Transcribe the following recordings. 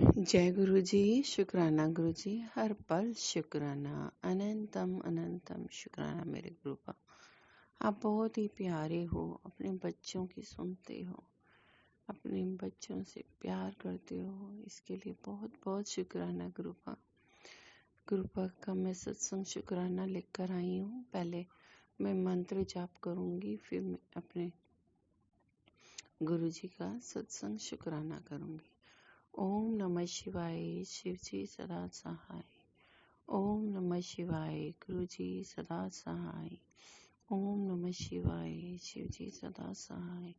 जय गुरु जी। शुक्राना गुरु जी, हर पल शुक्राना, अनंतम अनंतम शुक्राना मेरे गुरु का। आप बहुत ही प्यारे हो, अपने बच्चों की सुनते हो, अपने बच्चों से प्यार करते हो, इसके लिए बहुत बहुत शुक्राना गुरु का। गुरु का मैं सत्संग शुक्राना लिखकर आई हूँ। पहले मैं मंत्र जाप करूँगी, फिर मैं अपने गुरु जी का सत्संग शुक्राना करूँगी। ओम नमः शिवाय, शिव जी सदा सहाय। ओम नमः शिवाय, गुरु जी सदा सहाय। ओम नमः शिवाय, शिव जी सदा सहाय।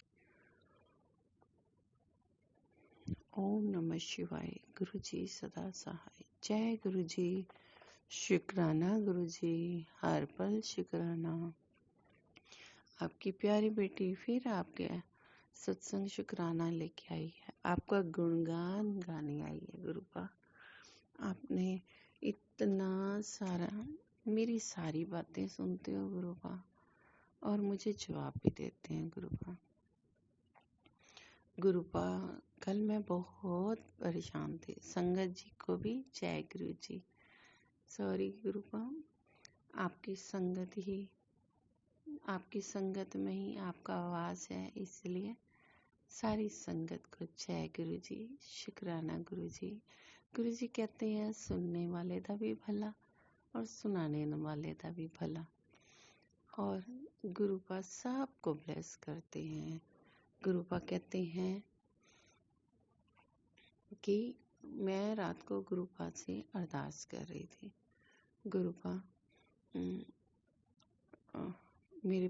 ओम नमः शिवाय, गुरु जी सदा सहाय। जय गुरु जी। शुक्राना गुरु जी, हर पल शुक्राना। आपकी प्यारी बेटी फिर आपके सत्संग शुक्राना लेके आई है, आपका गुणगान गाने आई है गुरु का। आपने इतना सारा मेरी सारी बातें सुनते हो गुरु का, और मुझे जवाब भी देते हैं गुरु का। गुरु का कल मैं बहुत परेशान थी। संगत जी को भी जय गुरु जी। सॉरी गुरु का, आपकी संगत में ही आपका आवाज है, इसलिए सारी संगत को जय गुरु जी। शुक्राना गुरु जी। गुरु जी कहते हैं सुनने वाले दा भी भला और सुनाने वाले दा भी भला। और गुरु पा सबको ब्लेस करते हैं। गुरु पा कहते हैं कि मैं रात को गुरु पा से अरदास कर रही थी। गुरु पा मेरे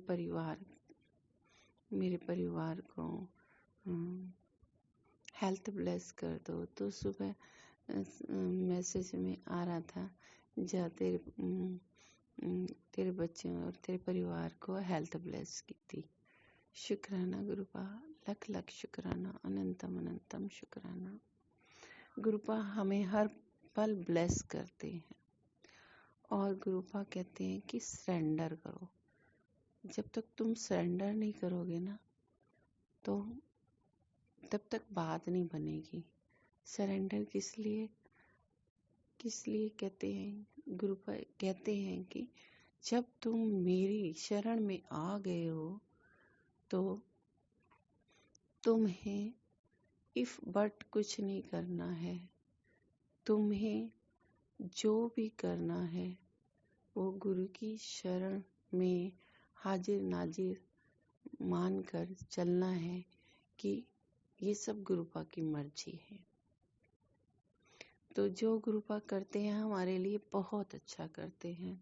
परिवार को हेल्थ ब्लेस कर दो। तो सुबह मैसेज में आ रहा था, जा तेरे बच्चों और तेरे परिवार को हेल्थ ब्लेस की थी। शुक्राना गुरुपा, लख लख शुक्राना, अनंतम अनंतम शुक्राना। गुरुपा हमें हर पल ब्लेस करते हैं, और गुरुपा कहते हैं कि सरेंडर करो। जब तक तुम सरेंडर नहीं करोगे ना, तो तब तक बात नहीं बनेगी। सरेंडर किस लिए कहते हैं? गुरुपा कहते हैं कि जब तुम मेरी शरण में आ गए हो, तो तुम्हें इफ बट कुछ नहीं करना है। तुम्हें जो भी करना है वो गुरु की शरण में हाजिर नाजिर मानकर चलना है कि ये सब गुरुपा की मर्जी है। तो जो गुरुपा करते हैं हमारे लिए बहुत अच्छा करते हैं,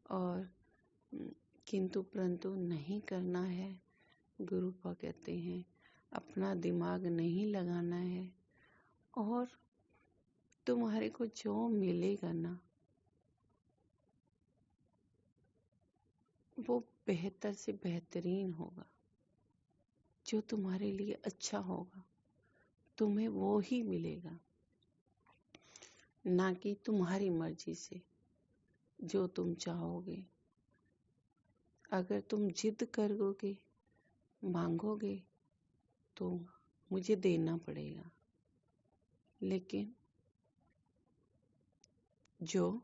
और किंतु परंतु नहीं करना है। गुरुपा कहते हैं अपना दिमाग नहीं लगाना है, और तुम्हारे को जो मिलेगा ना वो बेहतर से बेहतरीन होगा। जो तुम्हारे लिए अच्छा होगा तुम्हें वो ही मिलेगा, ना कि तुम्हारी मर्जी से जो तुम चाहोगे। अगर तुम जिद करोगे, मांगोगे, तो मुझे देना पड़ेगा, लेकिन जो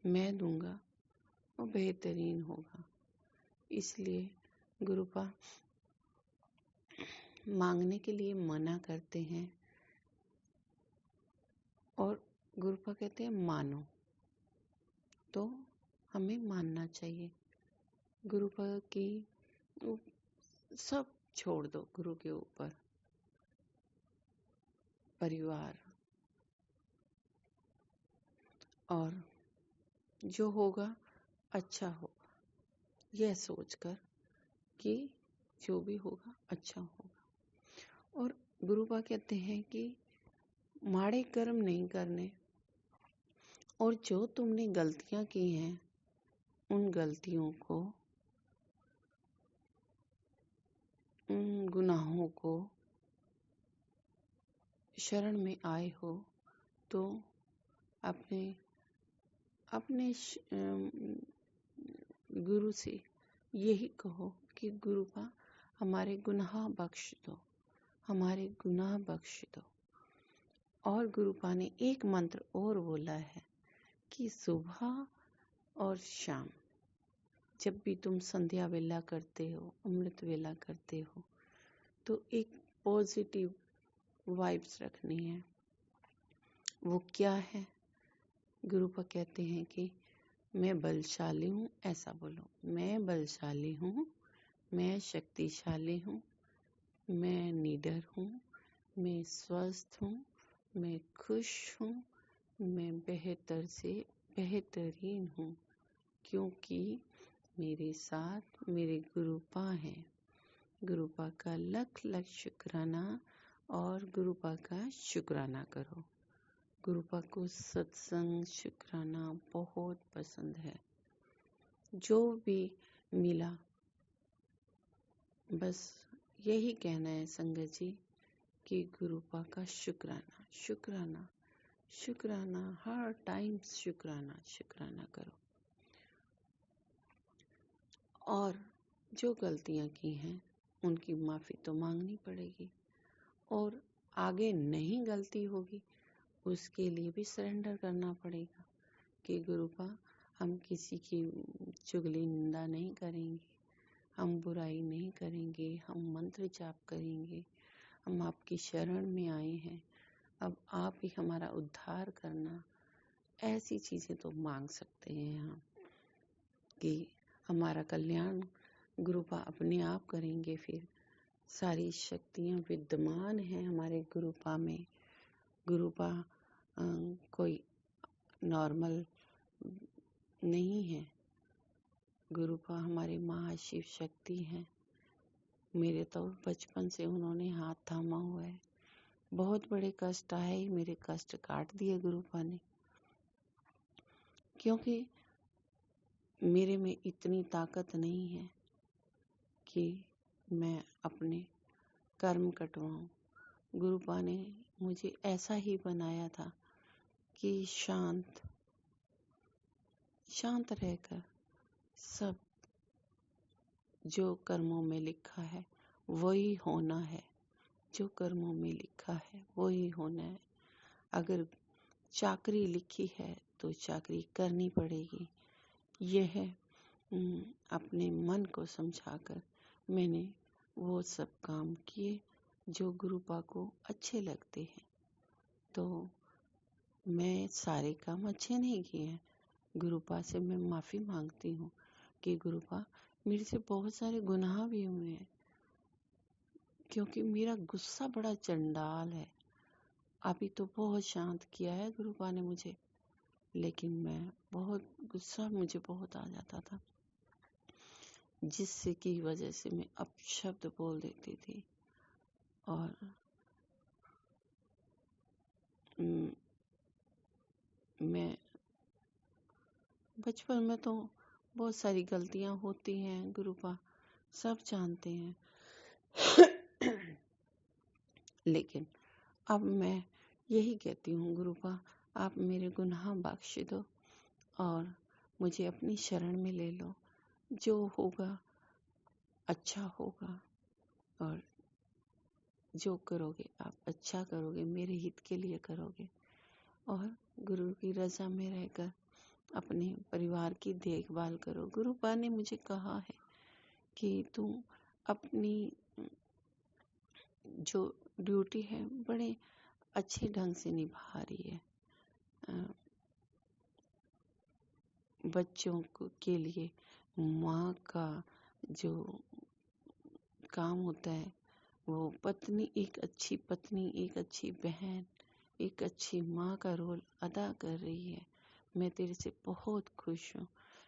मैं दूंगा वो बेहतरीन होगा। इसलिए गुरुपा मांगने के लिए मना करते हैं, और गुरुपा कहते हैं मानो। तो हमें मानना चाहिए। गुरुपा की सब छोड़ दो गुरु के ऊपर। परिवार और जो होगा अच्छा होगा, यह सोचकर कि जो भी होगा अच्छा होगा। और गुरुपा कहते हैं कि माड़े कर्म नहीं करने, और जो तुमने गलतियां की हैं उन गलतियों को, उन गुनाहों को शरण में आए हो तो अपने गुरु से यही कहो कि गुरुपा हमारे गुनाह बख्श दो, हमारे गुनाह बख्श दो। और गुरुपा ने एक मंत्र और बोला है कि सुबह और शाम जब भी तुम संध्या वेला करते हो, अमृत वेला करते हो, तो एक पॉजिटिव वाइब्स रखनी है। वो क्या है? गुरुपा कहते हैं कि मैं बलशाली हूँ, ऐसा बोलो। मैं बलशाली हूँ, मैं शक्तिशाली हूँ, मैं निडर हूँ, मैं स्वस्थ हूँ, मैं खुश हूँ, मैं बेहतर से बेहतरीन हूँ, क्योंकि मेरे साथ मेरे गुरुपा हैं। गुरुपा का लख लख शुक्राना और गुरुपा का शुक्राना करो। गुरुपा को सत्संग शुक्राना बहुत पसंद है। जो भी मिला बस यही कहना है संगत जी कि गुरुपा का शुक्राना शुक्राना शुक्राना, हर टाइम शुक्राना शुक्राना करो। और जो गलतियां की हैं उनकी माफी तो मांगनी पड़ेगी, और आगे नहीं गलती होगी उसके लिए भी सरेंडर करना पड़ेगा कि गुरुपा हम किसी की चुगली निंदा नहीं करेंगे, हम बुराई नहीं करेंगे, हम मंत्र जाप करेंगे, हम आपकी शरण में आए हैं, अब आप ही हमारा उद्धार करना। ऐसी चीजें तो मांग सकते हैं हम कि हमारा कल्याण गुरुपा अपने आप करेंगे। फिर सारी शक्तियां विद्यमान हैं हमारे गुरुपा में। गुरुपा कोई नॉर्मल नहीं है। गुरुपा हमारे महाशिव शक्ति हैं। मेरे तो बचपन से उन्होंने हाथ थामा हुआ है। बहुत बड़े कष्ट आए, मेरे कष्ट काट दिए गुरुपा ने, क्योंकि मेरे में इतनी ताकत नहीं है कि मैं अपने कर्म कटवाऊं। गुरुपा ने मुझे ऐसा ही बनाया था कि शांत रहकर सब जो कर्मों में लिखा है वही होना है, जो कर्मों में लिखा है वही होना है। अगर चाकरी लिखी है तो चाकरी करनी पड़ेगी। यह अपने मन को समझाकर मैंने वो सब काम किए जो गुरुपा को अच्छे लगते हैं। तो मैं सारे काम अच्छे नहीं किए हैं। गुरुपा से मैं माफी मांगती हूँ कि गुरुपा मेरे से बहुत सारे गुनाह भी हुए हैं, क्योंकि मेरा गुस्सा बड़ा चंडाल है। अभी तो बहुत शांत किया है गुरुपा ने मुझे, लेकिन मैं बहुत गुस्सा मुझे बहुत आ जाता था, जिससे की वजह से मैं अपशब्द बोल देती थी। और मैं बचपन में तो बहुत सारी गलतियां होती हैं, गुरुपा सब जानते हैं। लेकिन अब मैं यही कहती हूँ, गुरुपा आप मेरे गुनाह बख्श दो और मुझे अपनी शरण में ले लो। जो होगा अच्छा होगा, और जो करोगे आप अच्छा करोगे, मेरे हित के लिए करोगे। और गुरु की रजा में रहकर अपने परिवार की देखभाल करो। गुरुपा ने मुझे कहा है कि तुम अपनी जो ड्यूटी है बड़े अच्छे ढंग से निभा रही है। बच्चों के लिए माँ का जो काम होता है, वो पत्नी, एक अच्छी पत्नी, एक अच्छी बहन, एक अच्छी माँ का रोल अदा कर रही है। मैं तेरे से बहुत खुश हूँ।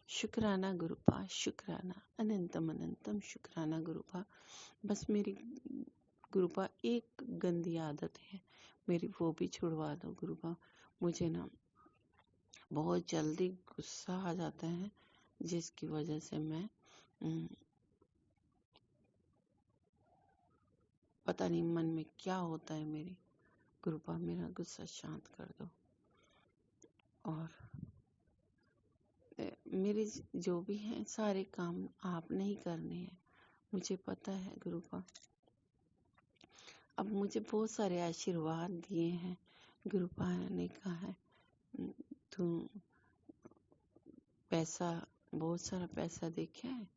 शुक्राना गुरुपा, शुक्राना, अनंतम अनंतम शुक्राना गुरुपा। बस मेरी गुरुपा एक गंदी आदत है मेरी, वो भी छुड़वा दो गुरुपा। मुझे ना बहुत जल्दी गुस्सा आ जाता है, जिसकी वजह से मैं पता नहीं मन में क्या होता है मेरी। गुरुपा मेरा गुस्सा शांत कर दो। और मेरे जो भी हैं सारे काम आप नहीं करने हैं, मुझे पता है गुरुपा। अब मुझे बहुत सारे आशीर्वाद दिए हैं गुरुपा ने कहा है तू पैसा, बहुत सारा पैसा देखा है,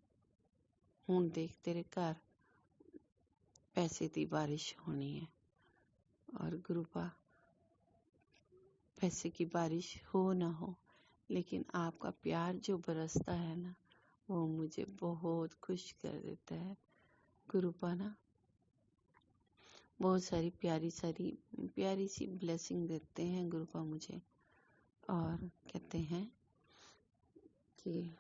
हुण देख तेरे घर पैसे की बारिश होनी है। और गुरुपा, पैसे की बारिश हो ना हो, लेकिन आपका प्यार जो बरसता है ना, वो मुझे बहुत खुश कर देता है। गुरुपा ना बहुत सारी प्यारी सी ब्लेसिंग देते हैं गुरुपा मुझे, और कहते हैं कि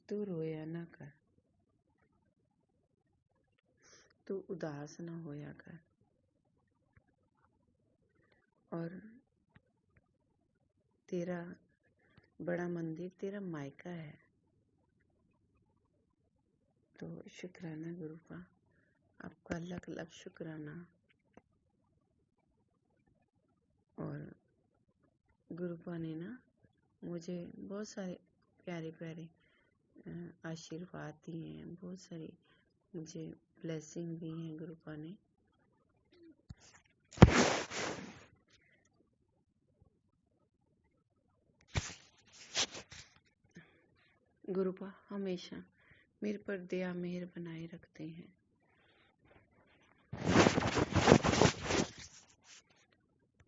तू रोया ना कर, तू उदास ना होया कर, और तेरा बड़ा मंदिर तेरा मायका है। तो शुक्राना गुरुपा, आपका लख लख शुक्राना। और गुरुपा ने ना मुझे बहुत सारे प्यारे प्यारे आशीर्वाद दिए हैं, बहुत सारी मुझे ब्लेसिंग दी हैं गुरुपा ने। गुरुपा हमेशा मेरे पर दया मेहर बनाए रखते हैं।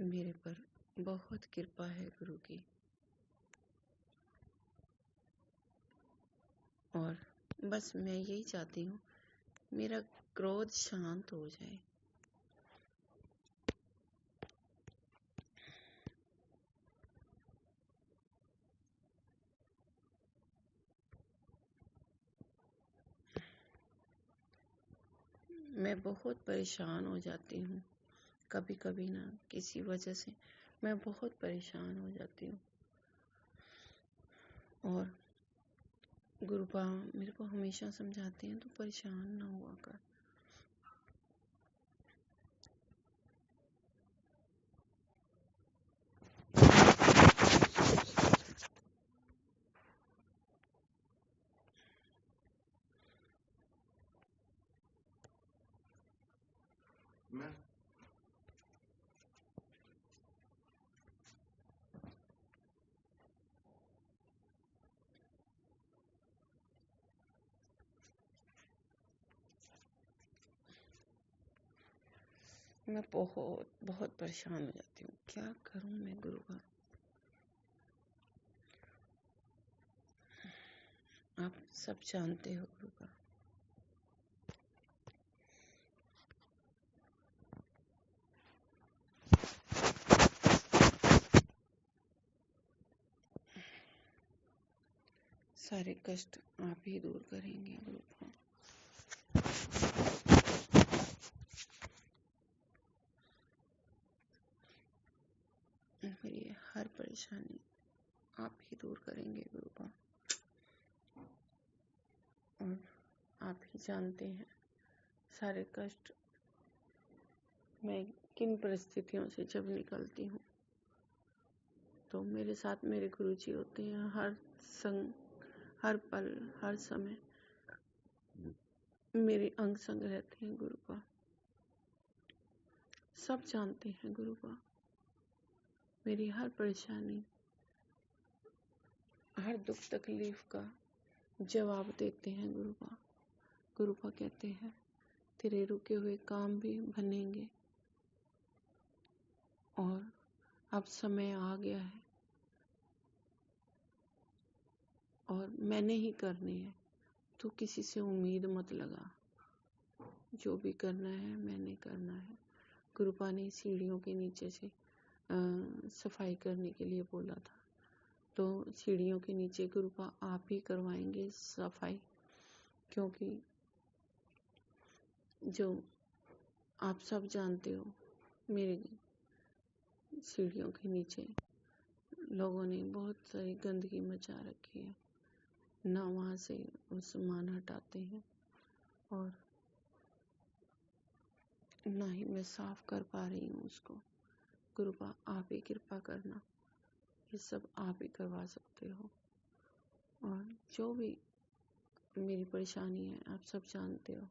मेरे पर बहुत कृपा है गुरु की, और बस मैं यही चाहती हूँ मेरा क्रोध शांत हो जाए। मैं बहुत परेशान हो जाती हूँ, कभी कभी ना किसी वजह से मैं बहुत परेशान हो जाती हूँ। और गुरुपा मेरे को हमेशा समझाते हैं तो परेशान ना हुआ कर। मैं बहुत बहुत परेशान हो जाती हूँ, क्या करूँ मैं गुरुपा। आप सब जानते हो गुरुपा। सारे कष्ट आप ही दूर करेंगे गुरुपा। मेरी हर परेशानी आप ही दूर करेंगे गुरुपा। और आप ही जानते हैं सारे कष्ट मैं किन परिस्थितियों से जब निकलती हूँ, तो मेरे साथ मेरे गुरुजी होते हैं हर पल हर समय मेरे अंग संग रहते हैं गुरुपा। सब जानते हैं गुरुपा, मेरी हर परेशानी हर दुख तकलीफ का जवाब देते हैं गुरुपा। गुरुपा कहते हैं तेरे रुके हुए काम भी बनेंगे, और अब समय आ गया है और मैंने ही करने हैं, तो किसी से उम्मीद मत लगा, जो भी करना है मैंने करना है। गुरुपा ने सीढ़ियों के नीचे से सफाई करने के लिए बोला था, तो सीढ़ियों के नीचे गुरुपा आप ही करवाएंगे सफाई, क्योंकि जो आप सब जानते हो मेरे सीढ़ियों के नीचे लोगों ने बहुत सारी गंदगी मचा रखी है, ना वहाँ से वो सामान हटाते हैं और ना ही मैं साफ कर पा रही हूँ उसको। गुरुपा आप ही कृपा करना, ये सब आप ही करवा सकते हो। और जो भी मेरी परेशानी है आप सब जानते हो।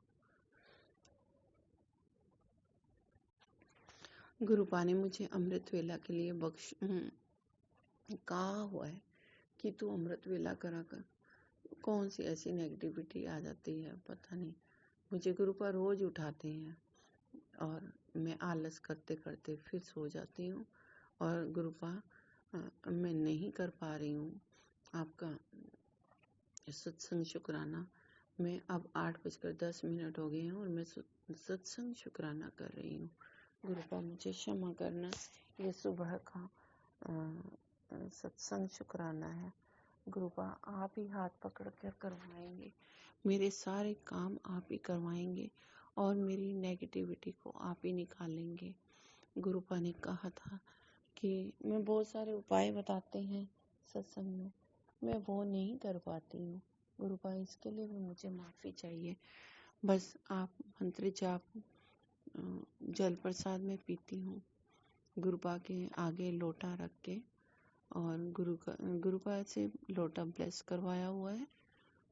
गुरुपा ने मुझे अमृत वेला के लिए कहा हुआ है कि तू अमृत वेला करा कर। कौन सी ऐसी नेगेटिविटी आ जाती है पता नहीं। मुझे गुरुपा रोज उठाते हैं और मैं आलस करते करते फिर सो जाती हूँ। और गुरुपा मैं नहीं कर पा रही हूँ आपका सत्संग शुक्राना। मैं अब 8:10 हो गए हैं और मैं सत्संग शुक्राना कर रही हूँ। गुरुपा मुझे क्षमा करना। ये सुबह का सत्संग शुक्राना है। गुरुपा आप ही हाथ पकड़ कर करवाएंगे, मेरे सारे काम आप ही करवाएंगे और मेरी नेगेटिविटी को आप ही निकालेंगे। गुरुपा ने कहा था कि मैं बहुत सारे उपाय बताते हैं सत्संग में, मैं वो नहीं कर पाती हूँ। गुरुपा इसके लिए भी मुझे माफ़ी चाहिए। बस आप मंत्र जाप जल प्रसाद में पीती हूँ गुरुपा के आगे लोटा रख के, और गुरुपा से लोटा ब्लेस करवाया हुआ है।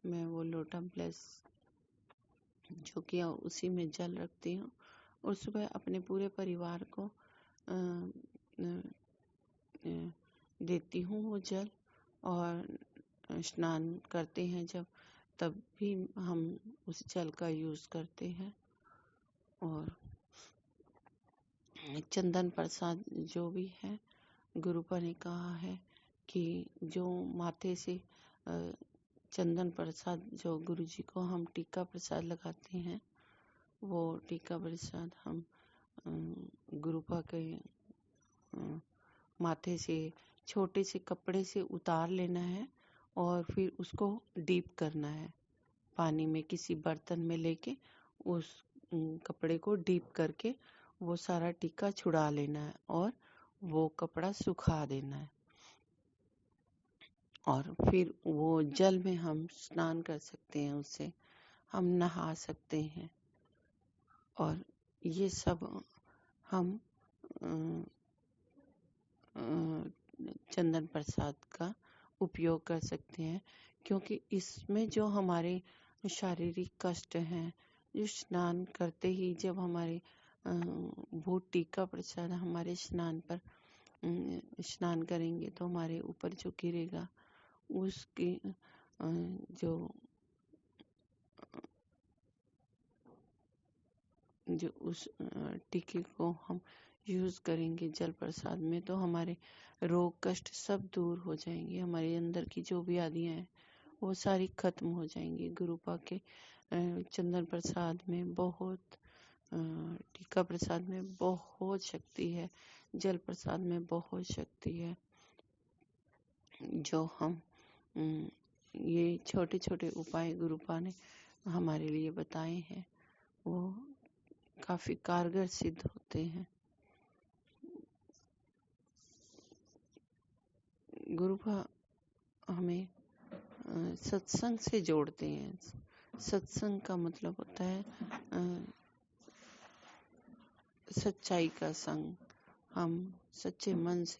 मैं वो लोटा ब्लेस जो किया उसी में जल रखती हूँ और सुबह अपने पूरे परिवार को देती हूँ वो जल। और स्नान करते हैं जब, तब भी हम उस जल का यूज़ करते हैं। और चंदन प्रसाद जो भी है, गुरुपा ने कहा है कि जो माथे से चंदन प्रसाद जो गुरुजी को हम टीका प्रसाद लगाते हैं, वो टीका प्रसाद हम गुरुपा के माथे से छोटे से कपड़े से उतार लेना है और फिर उसको डीप करना है पानी में, किसी बर्तन में लेके उस कपड़े को डीप करके वो सारा टीका छुड़ा लेना है और वो कपड़ा सुखा देना है। और फिर वो जल में हम स्नान कर सकते हैं, उससे हम नहा सकते हैं। और ये सब हम चंदन प्रसाद का उपयोग कर सकते हैं, क्योंकि इसमें जो हमारे शारीरिक कष्ट हैं, जो स्नान करते ही जब हमारे वो टीका प्रसाद हमारे स्नान करेंगे तो हमारे ऊपर जो गिरेगा उसकी जो उस टीके को हम यूज़ करेंगे जल प्रसाद में, तो हमारे रोग कष्ट सब दूर हो जाएंगे। हमारे अंदर की जो भी आदियाँ हैं वो सारी खत्म हो जाएंगी। गुरुपा के चंदन प्रसाद में बहुत, टीका प्रसाद में बहुत शक्ति है, जल प्रसाद में बहुत शक्ति है। जो हम ये छोटे छोटे उपाय गुरुपा ने हमारे लिए बताए हैं वो काफी कारगर सिद्ध होते हैं। गुरुपा हमें सत्संग से जोड़ते हैं। सत्संग का मतलब होता है सच्चाई का संग। हम सच्चे मन से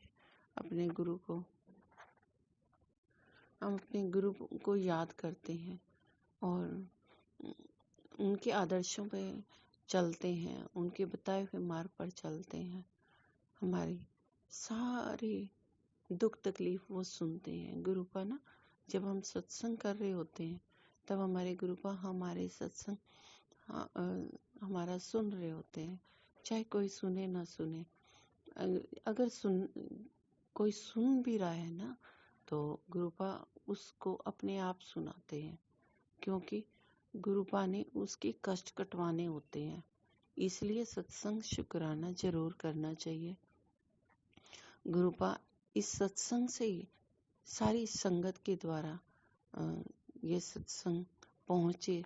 अपने गुरु को याद करते हैं और उनके आदर्शों पे चलते हैं, उनके बताए हुए मार्ग पर चलते हैं। हमारी सारी दुख तकलीफ वो सुनते हैं। गुरुपा ना, जब हम सत्संग कर रहे होते हैं तब हमारे गुरुपा हमारे सत्संग हमारा सुन रहे होते हैं, चाहे कोई सुने ना सुने। अगर कोई सुन भी रहा है ना, तो गुरुपा उसको अपने आप सुनाते हैं, क्योंकि गुरुपा ने उसके कष्ट कटवाने होते हैं। इसलिए सत्संग शुक्राना जरूर करना चाहिए। गुरुपा इस सत्संग से ही सारी संगत के द्वारा ये सत्संग पहुंचे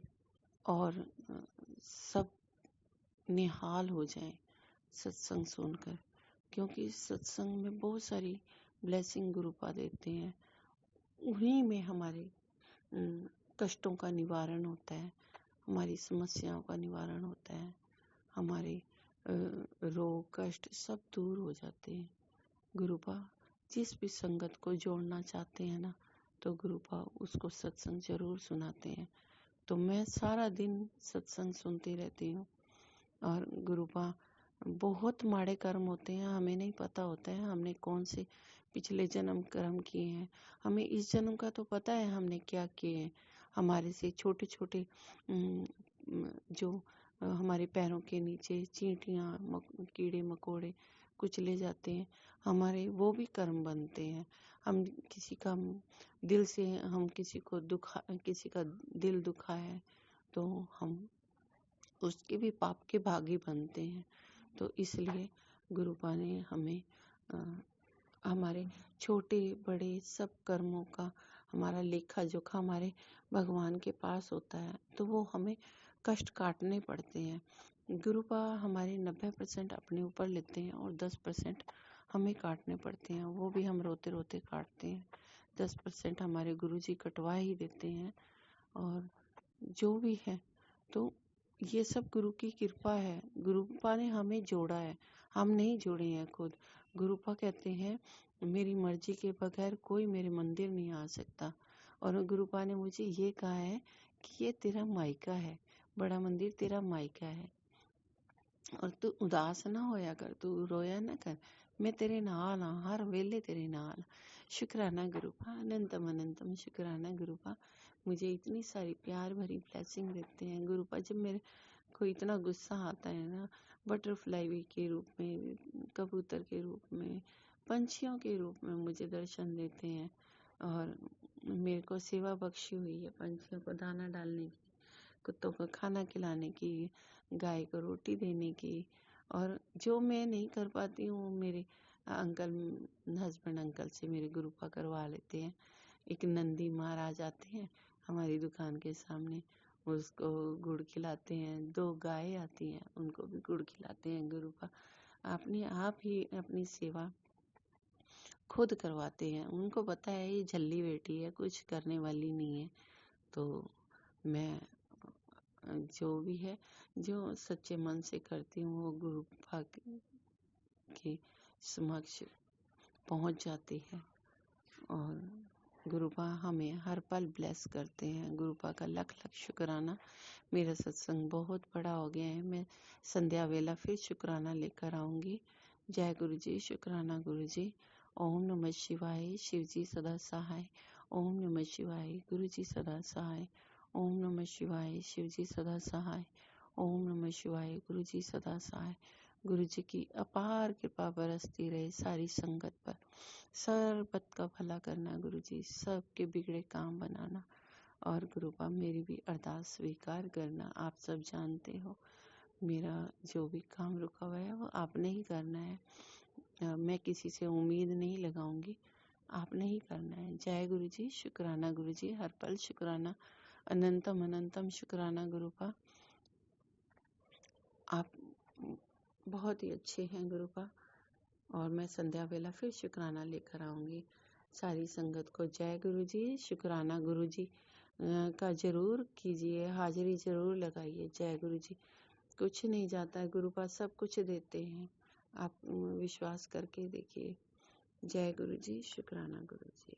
और सब निहाल हो जाए सत्संग सुनकर, क्योंकि सत्संग में बहुत सारी ब्लेसिंग गुरुपा देते हैं। उन्हीं में हमारे कष्टों का निवारण होता है, हमारी समस्याओं का निवारण होता है, हमारे रोग कष्ट सब दूर हो जाते हैं। गुरुपा जिस भी संगत को जोड़ना चाहते हैं ना, तो गुरुपा उसको सत्संग जरूर सुनाते हैं। तो मैं सारा दिन सत्संग सुनती रहती हूँ। और गुरुपा बहुत माड़े कर्म होते हैं, हमें नहीं पता होता है हमने कौन से पिछले जन्म कर्म किए हैं। हमें इस जन्म का तो पता है हमने क्या किए हैं। हमारे से छोटे छोटे जो हमारे पैरों के नीचे चींटियाँ कीड़े मकोड़े कुचले जाते हैं, हमारे वो भी कर्म बनते हैं। हम किसी का दिल से हम किसी का दिल दुखा है तो हम उसके भी पाप के भागी बनते हैं। तो इसलिए गुरुपा ने हमें हमारे छोटे बड़े सब कर्मों का हमारा लेखा जोखा हमारे भगवान के पास होता है, तो वो हमें कष्ट काटने पड़ते हैं। गुरुपा हमारे 90% अपने ऊपर लेते हैं और 10% हमें काटने पड़ते हैं, वो भी हम रोते रोते काटते हैं। 10% हमारे गुरुजी कटवा ही देते हैं। और जो भी है तो ये सब गुरु की कृपा है। गुरुपा ने हमें जोड़ा है, हम नहीं जोड़े हैं खुद। गुरुपा कहते हैं मेरी मर्जी के बगैर कोई मेरे मंदिर नहीं आ सकता। और गुरुपा ने मुझे ये कहा है कि ये तेरा मायका है, बड़ा मंदिर तेरा मायका है। और तू उदास ना होया कर, तू रोया ना कर, मैं तेरे नाल हाँ, हर वेले तेरे नाल। शुक्राना गुरुपा, अनंतम अनंतम शुक्राना गुरुपा। मुझे इतनी सारी प्यार भरी ब्लेसिंग देते हैं गुरुपा। जब मेरे को इतना गुस्सा आता है ना, बटरफ्लाई के रूप में, कबूतर के रूप में, पंछियों के रूप में मुझे दर्शन देते हैं। और मेरे को सेवा बख्शी हुई है पंछियों को दाना डालने की, कुत्तों को खाना खिलाने की, गाय को रोटी देने की। और जो मैं नहीं कर पाती हूँ मेरे हस्बैंड अंकल से मेरे गुरुपा करवा लेते हैं। एक नंदी महाराज आते हैं हमारी दुकान के सामने, उसको गुड़ खिलाते हैं। 2 गाय आती हैं, उनको भी गुड़ खिलाते हैं गुरुपा। अपने आप ही अपनी सेवा खुद करवाते हैं। उनको पता है ये झल्ली बेटी है, कुछ करने वाली नहीं है। तो मैं जो भी है, जो सच्चे मन से करती हूँ वो गुरुपा के समक्ष पहुंच जाती है। और गुरुपा हमें हर पल ब्लेस करते हैं। गुरुपा का लख लख शुक्राना। मेरा सत्संग बहुत बड़ा हो गया है, मैं संध्या वेला फिर शुक्राना लेकर आऊंगी। जय गुरु जी, शुक्राना गुरु जी। ओम नमः शिवाय, शिव जी सदा सहाय। ओम नमः शिवाय, गुरु जी सदा सहाय। ओम नमः शिवाय, शिव जी सदा सहाय। ओम नमः शिवाय, गुरु जी सदा सहाय। गुरु जी की अपार कृपा बरसती रहे सारी संगत पर। सर्वत का भला करना गुरु जी, सबके बिगड़े काम बनाना। और गुरुपा मेरी भी अरदास स्वीकार करना। आप सब जानते हो मेरा जो भी काम रुका हुआ है वो आपने ही करना है। मैं किसी से उम्मीद नहीं लगाऊंगी, आपने ही करना है। जय गुरु जी, शुक्राना गुरु जी, हर पल शुक्राना, अनंतम अनंतम शुक्राना गुरुपा। आप बहुत ही अच्छे हैं गुरुपा। और मैं संध्या वेला फिर शुक्राना लेकर आऊंगी सारी संगत को। जय गुरु जी, शुक्राना गुरु जी का जरूर कीजिए, हाजिरी जरूर लगाइए। जय गुरु जी। कुछ नहीं जाता है, गुरुपा सब कुछ देते हैं, आप विश्वास करके देखिए। जय गुरु जी, शुक्राना गुरु जी।